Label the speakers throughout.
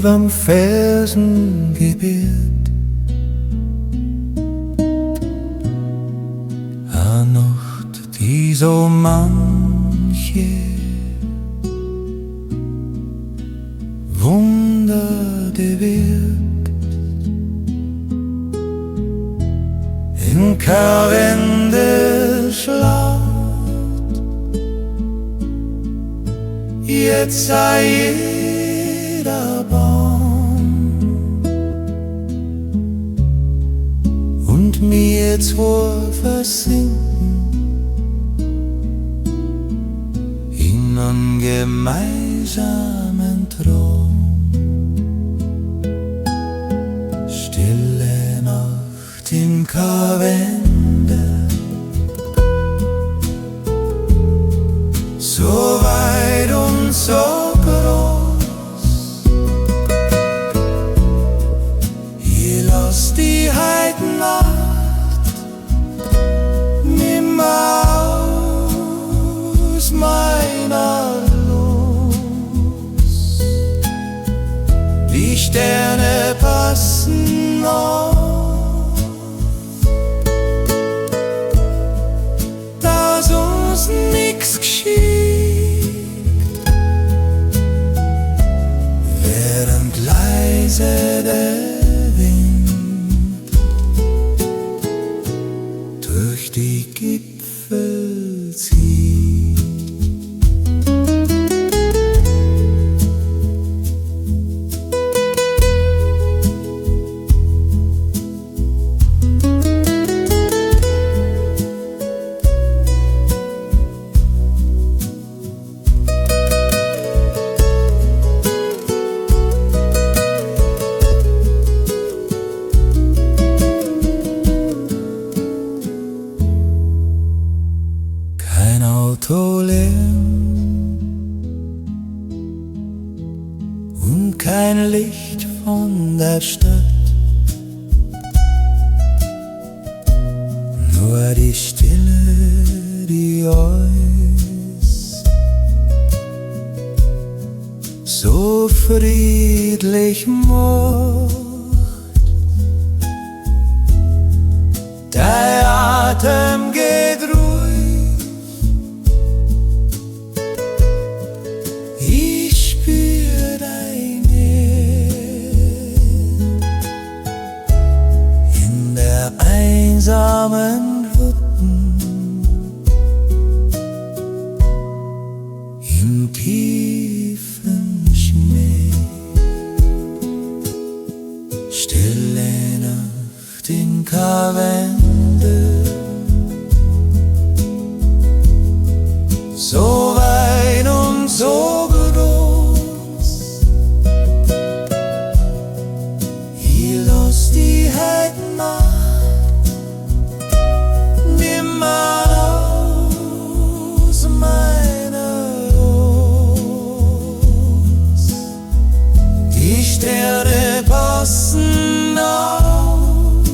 Speaker 1: überm Felsen gebiert. A Nacht, die so manche Wunder bewirkt, in Karwendelschlacht. Jetzt sei jeder Baum und mir zwei versinken in einen gemeinsamen Traum. Stille Nacht in Karwendel, so weit und so groß. Hier lass die Heidnacht nimmer aus meiner los. Die Sterne passen auf, dass uns nix geschieht, während leise der Wind durch die Gipfel zieht. Kein Autolärm und kein Licht von der Stadt, nur die Stille, die uns so friedlich macht. Der Atem geht ruhig, ich spür deine in der einsamen Hütten, im tiefen Schnee. Stille Nacht in Karwendel, so weit und so groß. Hier lass die Heidnacht nimmer aus meiner los. Die Sterne passen auf,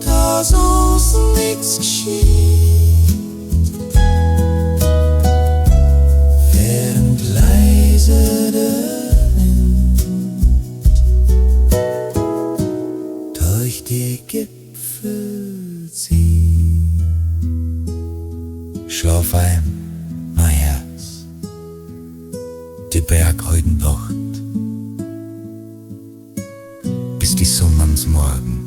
Speaker 1: dass uns nichts geschieht, während leise der Wind durch die Gipfel zieht. Schlaf ein, mein Herz, die Berg halten Wacht, bis die Sonne ans Morgen